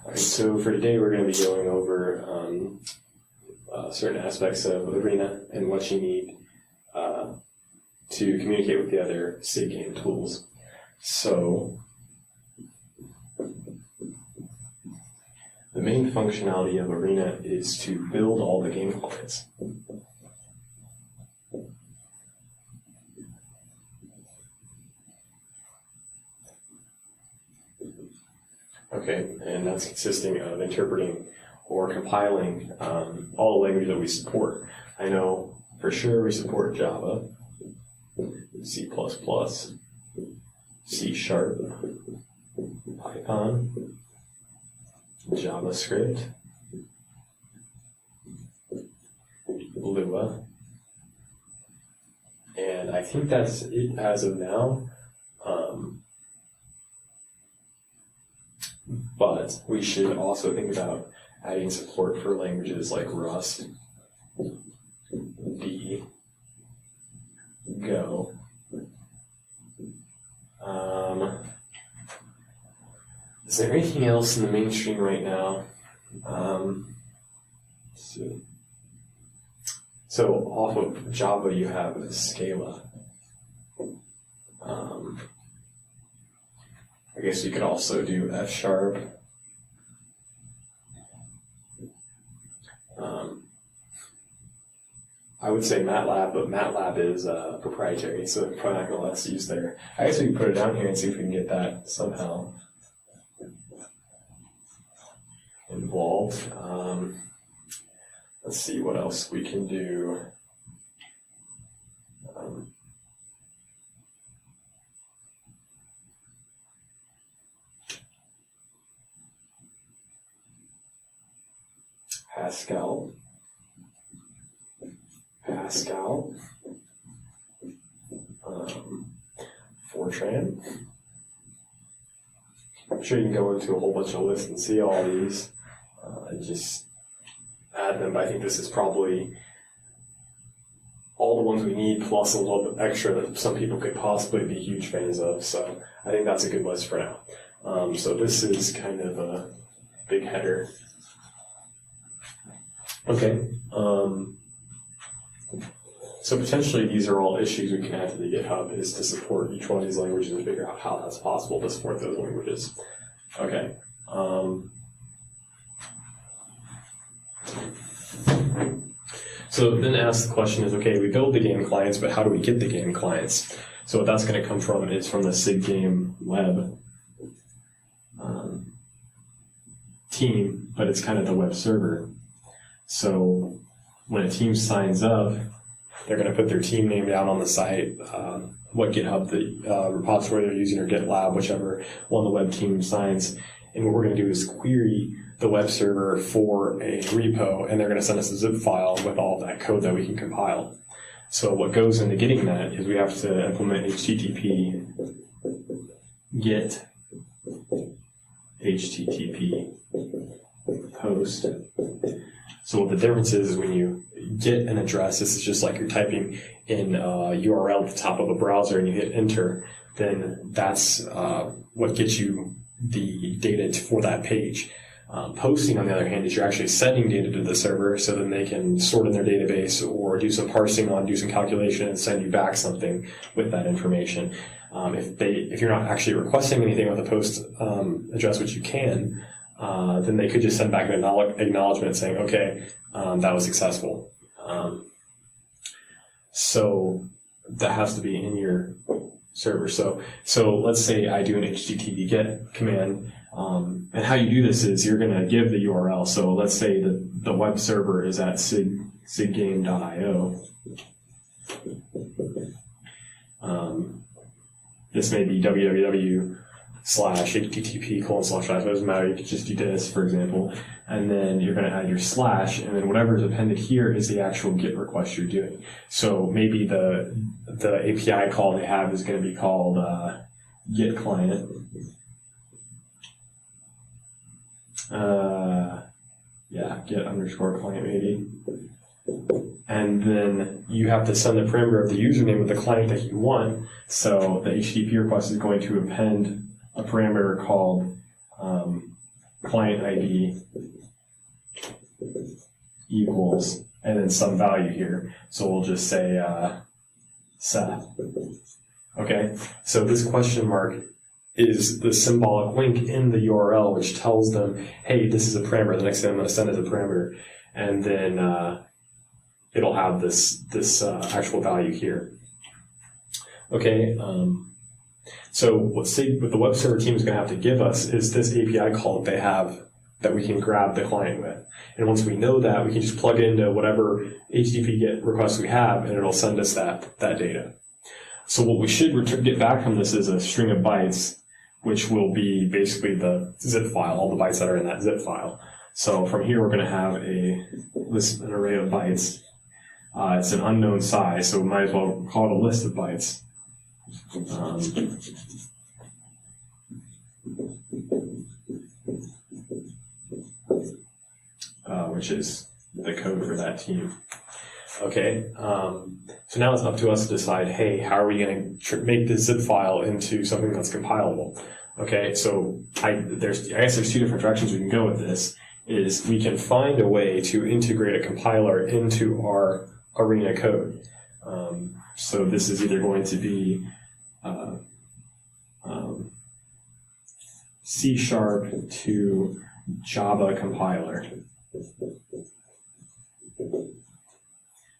All right, so for today we're going to be going over certain aspects of Arena and what you need to communicate with the other SIG game tools. So the main functionality of Arena is to build all the game clients. Okay, and that's consisting of interpreting or compiling all the language that we support. I know for sure we support Java, C++, C#, Python, JavaScript, Lua, and I think that's it as of now. But we should also think about adding support for languages like Rust, D, Go. Is there anything else in the mainstream right now? Let's see. So off of Java, you have Scala. I guess you could also do F#. I would say MATLAB, but MATLAB is proprietary, so I'm probably not going to let us use there. I guess we can put it down here and see if we can get that somehow involved. Let's see what else we can do. Pascal, Fortran. I'm sure you can go into a whole bunch of lists and see all these and just add them, but I think this is probably all the ones we need plus a little bit extra that some people could possibly be huge fans of, so I think that's a good list for now. So this is kind of a big header. Okay, so potentially these are all issues we can add to the GitHub, is to support each one of these languages and figure out how that's possible to support those languages. Okay. So then ask the question is, okay, we build the game clients, but how do we get the game clients? So what that's going to come from is from the SIG game web team, but it's kind of the web server. So when a team signs up, they're going to put their team name down on the site, what GitHub the repository they're using, or GitLab, whichever one the web team signs. And what we're going to do is query the web server for a repo, and they're going to send us a zip file with all that code that we can compile. So what goes into getting that is we have to implement HTTP get HTTP post. So what the difference is when you get an address, this is just like you're typing in a URL at the top of a browser and you hit enter, then that's what gets you the data for that page. Posting, on the other hand, is you're actually sending data to the server so then they can sort in their database or do some parsing on, do some calculation, and send you back something with that information. If you're not actually requesting anything with a post address, which you can, then they could just send back an acknowledgement saying, okay, that was successful. So that has to be in your server. So let's say I do an HTTP get command, and how you do this is you're going to give the URL. So let's say that the web server is at siggame.io. This may be www/http:// it doesn't matter, you could just do this, for example, and then you're going to add your slash, and then whatever is appended here is the actual GET request you're doing. So maybe the API call they have is going to be called GET client. Get _ client maybe. And then you have to send the parameter of the username of the client that you want. So the HTTP request is going to append a parameter called client ID equals, and then some value here. So we'll just say Seth. Okay, so this question mark is the symbolic link in the URL which tells them, hey, this is a parameter. The next thing I'm going to send is a parameter, and then it'll have this actual value here. Okay, so what the web server team is going to have to give us is this API call that they have that we can grab the client with. And once we know that, we can just plug it into whatever HTTP GET request we have, and it'll send us that data. So what we should get back from this is a string of bytes, which will be basically the zip file, all the bytes that are in that zip file. So from here, we're going to have an array of bytes. It's an unknown size, so we might as well call it a list of bytes. Which is the code for that team. Okay, so now it's up to us to decide, hey, how are we going to make this zip file into something that's compilable? Okay, so I guess there's two different directions we can go with this. Is we can find a way to integrate a compiler into our Arena code. So this is either going to be C# to Java compiler.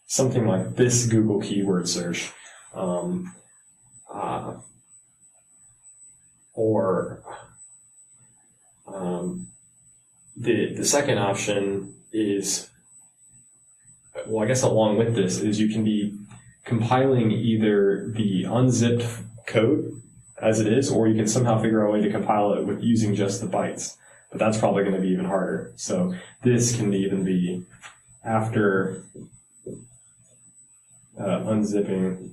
Something like this Google keyword search. The second option is, well, I guess along with this is you can be compiling either the unzipped code as it is, or you can somehow figure out a way to compile it with using just the bytes. But that's probably going to be even harder. So this can even be after unzipping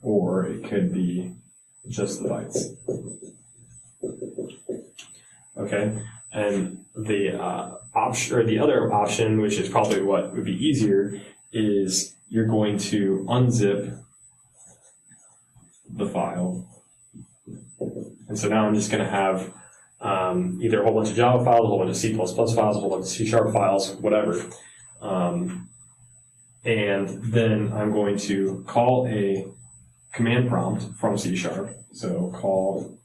or it could be just the bytes. Okay, and the option, or the other option, which is probably what would be easier, is you're going to unzip the file. And so now I'm just going to have either a whole bunch of Java files, a whole bunch of C++ files, a whole bunch of C# files, whatever. And then I'm going to call a command prompt from C#. So call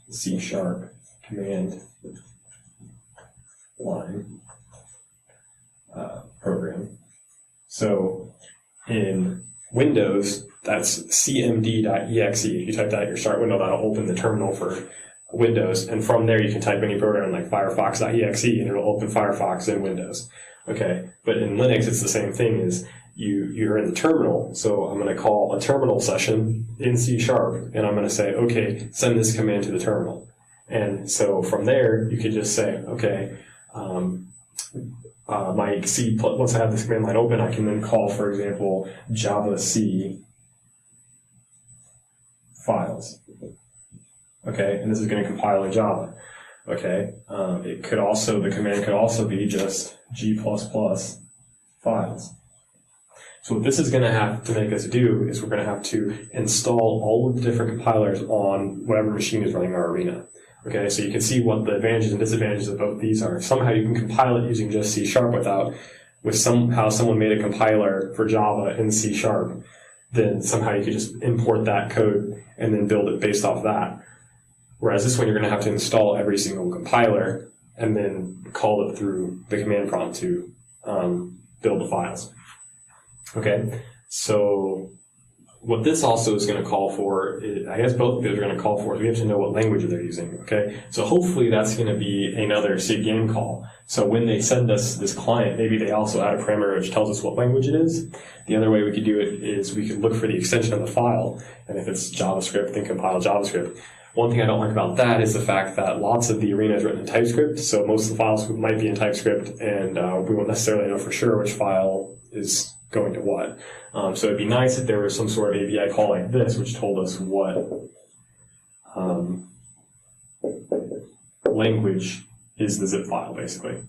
C# command line program. So in Windows, that's cmd.exe. If you type that at your start window, that'll open the terminal for Windows. And from there, you can type any program like firefox.exe, and it'll open Firefox in Windows. Okay, but in Linux, it's the same thing. Is you're in the terminal. So I'm going to call a terminal session in C#, and I'm going to say, okay, send this command to the terminal. And so from there, you could just say, okay, my C, once I have this command line open, I can then call, for example, Java C files. Okay, and this is going to compile in Java. Okay, it could also, the command could also be just G++ files. So what this is going to have to make us do is we're going to have to install all of the different compilers on whatever machine is running our Arena. Okay, so you can see what the advantages and disadvantages of both these are. Somehow you can compile it using just C# with somehow someone made a compiler for Java in C#, then somehow you could just import that code and then build it based off that. Whereas this one, you're going to have to install every single compiler and then call it through the command prompt to build the files. Okay, so what this also is going to call for, I guess both of these are going to call for, is we have to know what language they're using. Okay, so hopefully that's going to be another cgame call. So when they send us this client, maybe they also add a parameter which tells us what language it is. The other way we could do it is we could look for the extension of the file, and if it's JavaScript, then compile JavaScript. One thing I don't like about that is the fact that lots of the Arena is written in TypeScript, so most of the files might be in TypeScript, and we won't necessarily know for sure which file is going to what. So it'd be nice if there was some sort of API call like this, which told us what language is the zip file, basically.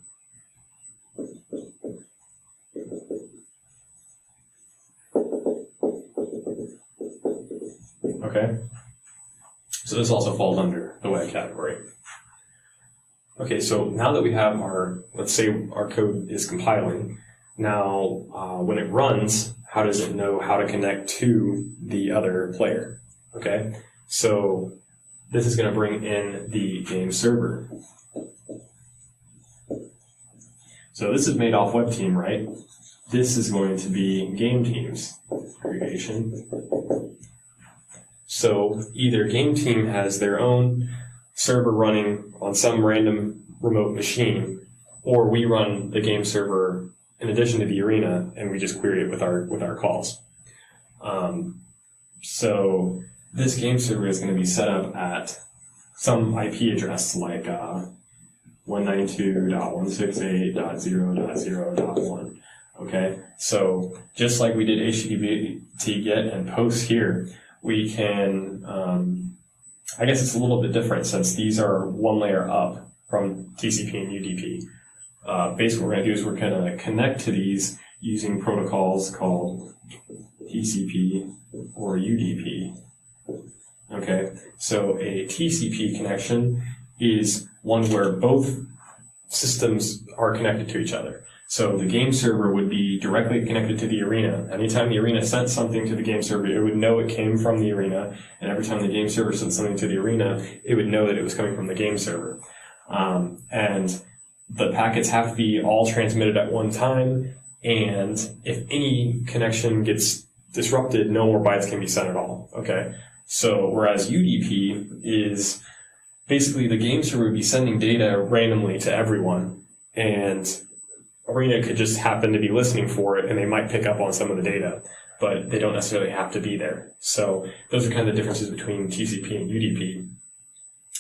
Okay? So this also falls under the web category. Okay, so now that we have let's say our code is compiling, now when it runs, how does it know how to connect to the other player? Okay, so this is going to bring in the game server. So this is made off web team, right? This is going to be game teams creation. So either game team has their own server running on some random remote machine, or we run the game server in addition to the arena, and we just query it with our calls. So this game server is going to be set up at some IP address like 192.168.0.0.1. Okay, so just like we did HTTP GET and POST here, we can, I guess it's a little bit different since these are one layer up from TCP and UDP. Basically what we're going to do is we're going to connect to these using protocols called TCP or UDP. Okay, so a TCP connection is one where both systems are connected to each other. So the game server would be directly connected to the arena. Anytime the arena sent something to the game server, it would know it came from the arena. And every time the game server sent something to the arena, it would know that it was coming from the game server. And the packets have to be all transmitted at one time. And if any connection gets disrupted, no more bytes can be sent at all. Okay. So whereas UDP is basically the game server would be sending data randomly to everyone, and Arena could just happen to be listening for it, and they might pick up on some of the data, but they don't necessarily have to be there. So those are kind of the differences between TCP and UDP.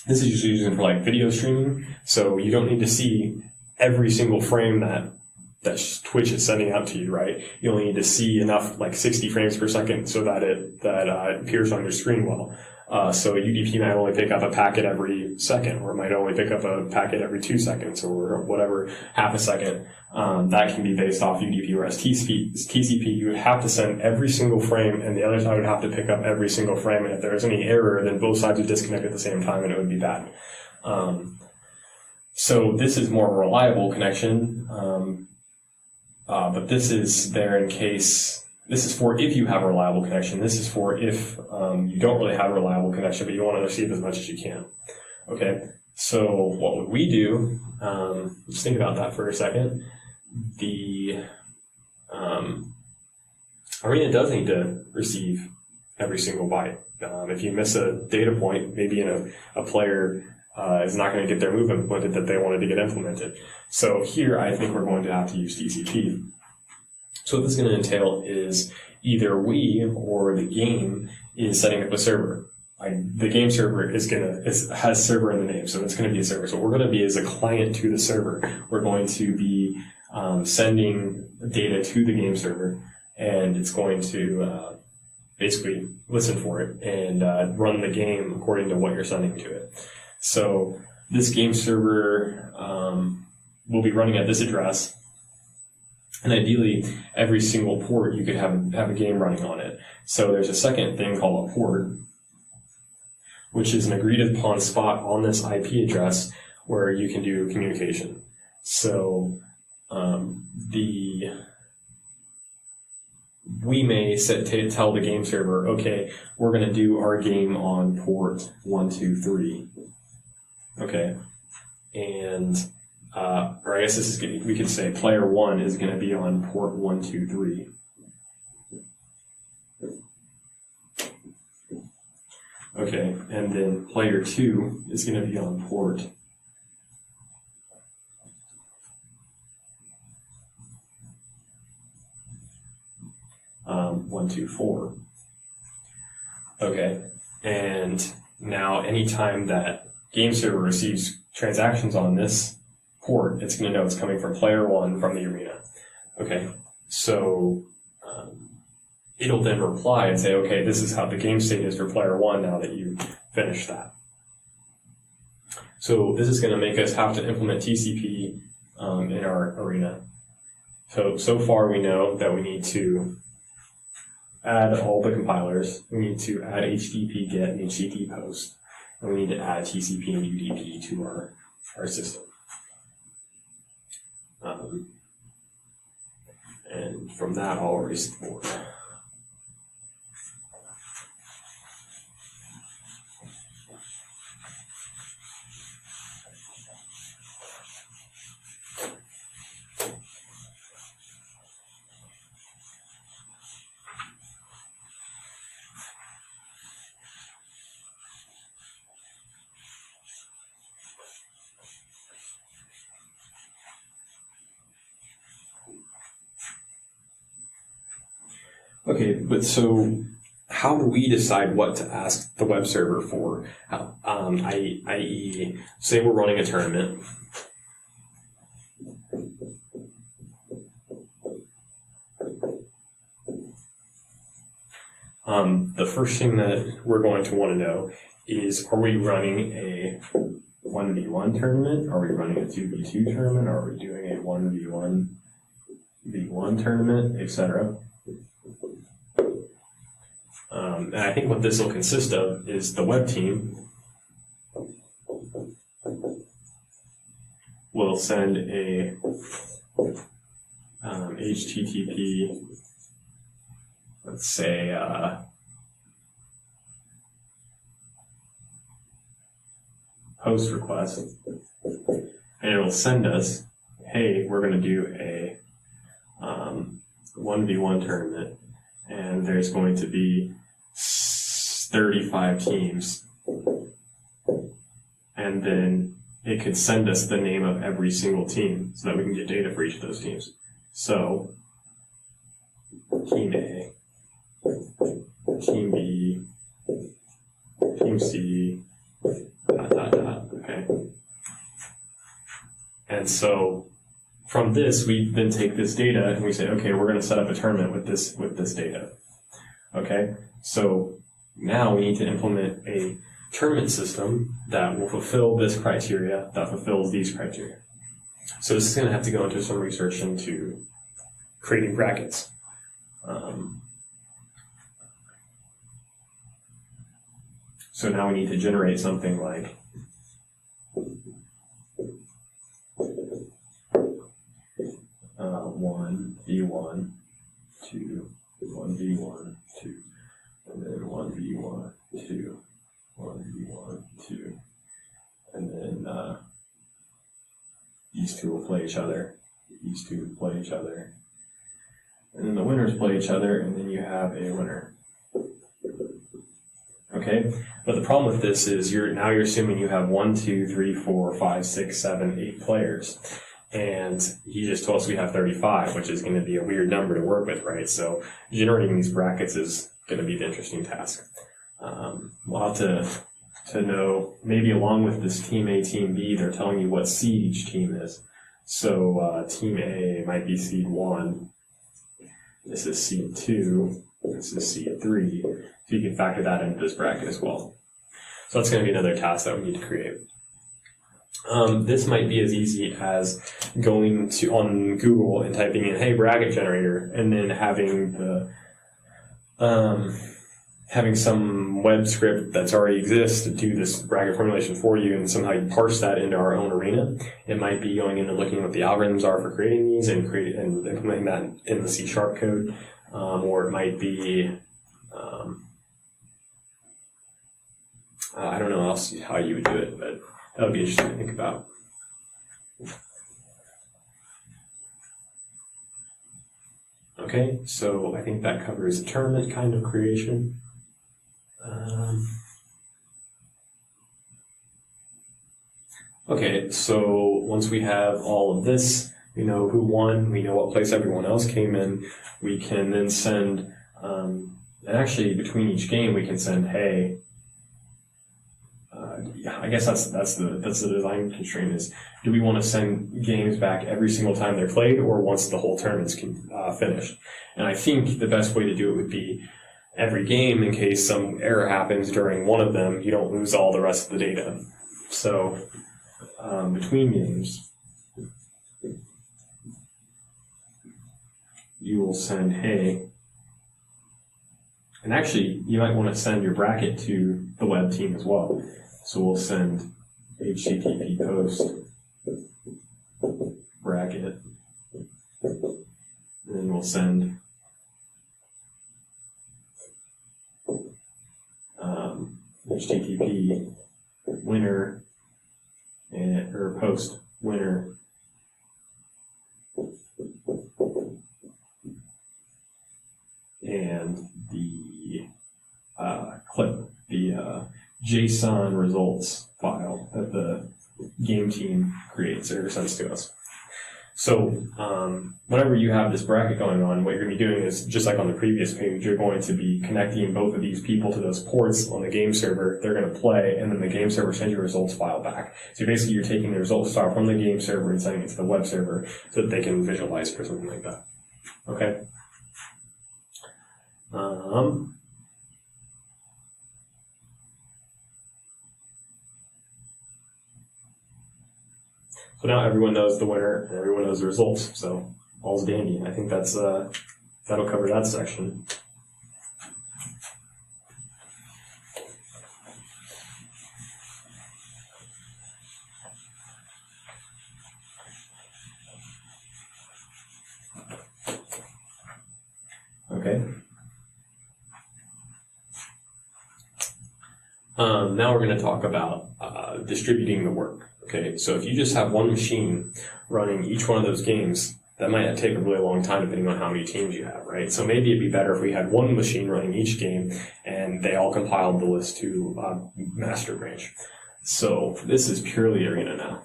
This is usually used for like video streaming, so you don't need to see every single frame that Twitch is sending out to you, right? You only need to see enough, like 60 frames per second, so that it appears on your screen well. So UDP might only pick up a packet every second, or it might only pick up a packet every 2 seconds, or whatever, half a second. That can be based off UDP, whereas TCP, you would have to send every single frame, and the other side would have to pick up every single frame, and if there was any error, then both sides would disconnect at the same time, and it would be bad. So this is more of a reliable connection, but this is there in case. This is for if you have a reliable connection. This is for if you don't really have a reliable connection, but you want to receive as much as you can. Okay, so what would we do? Just think about that for a second. The Arena does need to receive every single byte. If you miss a data point, maybe a player is not going to get their move implemented that they wanted to get implemented. So here I think we're going to have to use TCP. So what this is going to entail is either we or the game is setting up a server. The game server has server in the name, so it's going to be a server. So what we're going to be is a client to the server. We're going to be sending data to the game server, and it's going to basically listen for it and run the game according to what you're sending to it. So this game server will be running at this address. And ideally, every single port you could have a game running on it. So there's a second thing called a port, which is an agreed upon spot on this IP address where you can do communication. So we may tell the game server, okay, we're going to do our game on port 123. Okay, and or I guess this is we could say player 1 is going to be on port 123. Okay, and then player 2 is going to be on port 124. Okay, and now anytime that game server receives transactions on this port, it's going to know it's coming from player 1 from the arena. Okay, so it'll then reply and say, okay, this is how the game state is for player 1 now that you finished that. So this is going to make us have to implement TCP in our arena. So far we know that we need to add all the compilers. We need to add HTTP GET and HTTP POST. And we need to add TCP and UDP to our system. And from that, I'll erase the board. Okay, but so how do we decide what to ask the web server for? I.e., say we're running a tournament. The first thing that we're going to want to know is, are we running a 1v1 tournament? Are we running a 2v2 tournament? Are we doing a 1v1 tournament, etc.? And I think what this will consist of is the web team will send a HTTP, let's say, post request, and it'll send us, hey, we're going to do a 1v1 tournament, and there's going to be 35 teams, and then it could send us the name of every single team so that we can get data for each of those teams. So, Team A, Team B, Team C, ... okay? And so, from this, we then take this data and we say, okay, we're going to set up a tournament with this data. Okay? So, now we need to implement a tournament system that will fulfill this criteria, that fulfills these criteria. So this is going to have to go into some research into creating brackets. So now we need to generate something like one v1, 2, 1v1, 2, and then 1v1, 2, 1v1, 2, and then these two will play each other, these two play each other, and then the winners play each other, and then you have a winner. Okay, but the problem with this is you're assuming you have 1, 2, 3, 4, 5, 6, 7, 8 players. And he just told us we have 35, which is going to be a weird number to work with, right? So generating these brackets is going to be the interesting task. We'll have to know, maybe along with this Team A, Team B, they're telling you what seed each team is. So Team A might be seed 1. This is seed 2. This is seed 3. So you can factor that into this bracket as well. So that's going to be another task that we need to create. This might be as easy as going on Google and typing in, hey, bracket generator, and then having having some web script that's already exists to do this bracket formulation for you, and somehow you parse that into our own arena. It might be going in and looking at what the algorithms are for creating these and implementing that in the C# code, or it might be I don't know how you would do it, but that would be interesting to think about. Okay, so I think that covers tournament kind of creation. Okay, so once we have all of this, we know who won, we know what place everyone else came in, we can then send, and actually between each game we can send, hey, I guess that's the design constraint is, do we want to send games back every single time they're played or once the whole tournament's finished? And I think the best way to do it would be every game, in case some error happens during one of them, you don't lose all the rest of the data. So between games, you will send, hey, And actually, you might want to send your bracket to the web team as well. So we'll send HTTP post bracket, and then we'll send HTTP winner or post winner and the clip, the JSON results file that the game team creates or sends to us. So whenever you have this bracket going on, what you're going to be doing is, just like on the previous page, you're going to be connecting both of these people to those ports on the game server. They're going to play, and then the game server sends your results file back. So basically, you're taking the results file from the game server and sending it to the web server so that they can visualize it or something like that. Okay? So now everyone knows the winner and everyone knows the results. So all's dandy. I think that's that'll cover that section. Okay. Now we're going to talk about distributing the work. Okay, so if you just have one machine running each one of those games, that might take a really long time depending on how many teams you have, right? So maybe it'd be better if we had one machine running each game and they all compiled the list to master branch. So this is purely Arena now.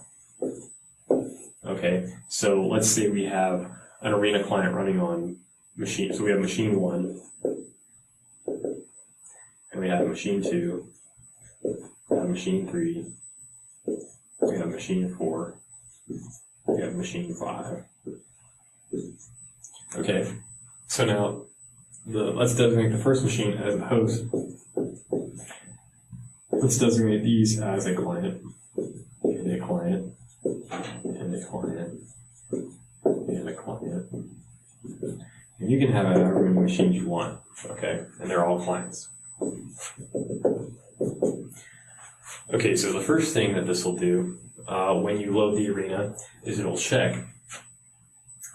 Okay, so let's say we have an Arena client running on machine. So we have machine 1, and we have machine 2, we have machine 3, we have machine 4, we have machine 5. Okay, so now let's designate the first machine as a host. Let's designate these as a client, and a client, and a client, and a client. And you can have however many machines you want, okay? And they're all clients. Okay, so the first thing that this will do when you load the Arena is it'll check,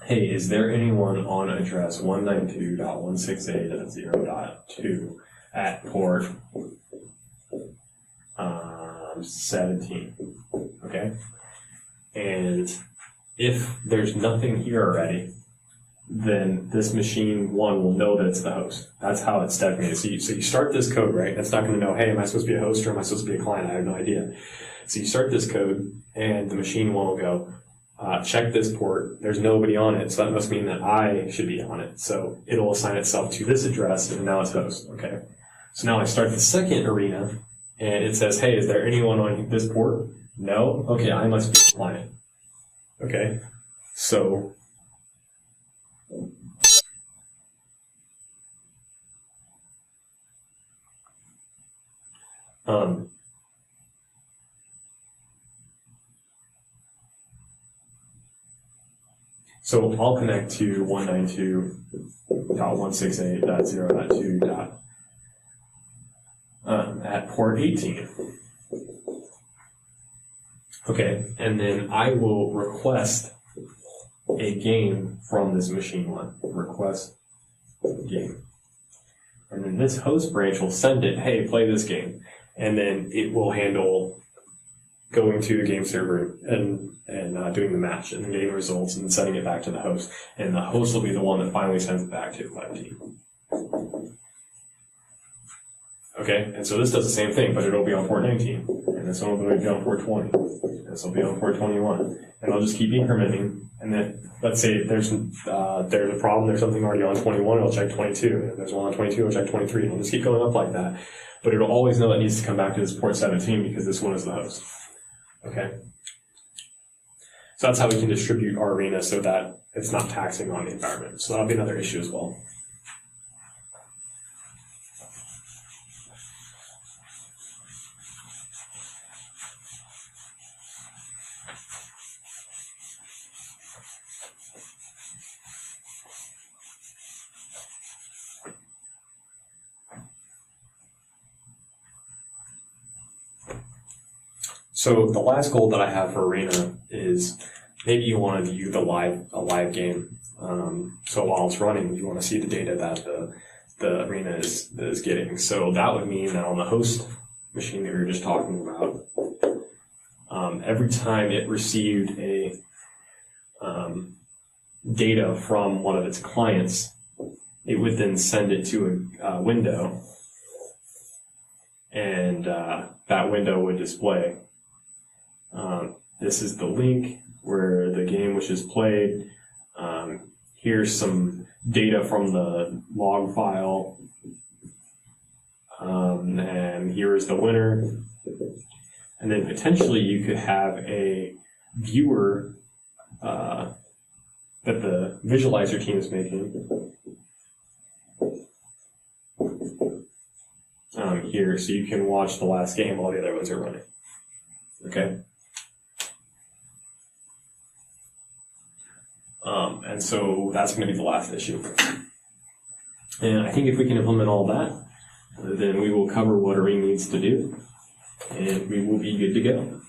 hey, is there anyone on address 192.168.0.2 at port 17, okay? And if there's nothing here already, then this machine 1 will know that it's the host. That's how it's designated. So you start this code, right? It's not going to know, hey, am I supposed to be a host or am I supposed to be a client? I have no idea. So you start this code, and the machine 1 will go, check this port. There's nobody on it, so that must mean that I should be on it. So it'll assign itself to this address, and now it's host, okay? So now I start the second Arena, and it says, hey, is there anyone on this port? No? Okay, I must be a client. Okay? So so I'll connect to 192.168.0.2 at port 18. Okay, and then I will request a game from this machine 1. Request game. And then this host branch will send it, hey, play this game. And then it will handle going to the game server and doing the match and getting results and sending it back to the host. And the host will be the one that finally sends it back to the web team. Okay, and so this does the same thing, but it'll be on port 19. And this one will be on port 20. This will be on port 21. And I'll just keep incrementing. And then, let's say there's a problem, there's something already on 21, it'll check 22. If there's one on 22, it'll check 23. And it'll just keep going up like that. But it'll always know it needs to come back to this port 17 because this one is the host. Okay? So that's how we can distribute our Arena so that it's not taxing on the environment. So that'll be another issue as well. So the last goal that I have for Arena is maybe you want to view a live game. So while it's running, you want to see the data that the Arena is getting. So that would mean that on the host machine that we were just talking about, every time it received a data from one of its clients, it would then send it to a window, and that window would display. This is the link where the game was just played. Here's some data from the log file, and here is the winner. And then potentially you could have a viewer that the visualizer team is making here, so you can watch the last game while the other ones are running. Okay. And so that's going to be the last issue. And I think if we can implement all that, then we will cover what Arena needs to do, and we will be good to go.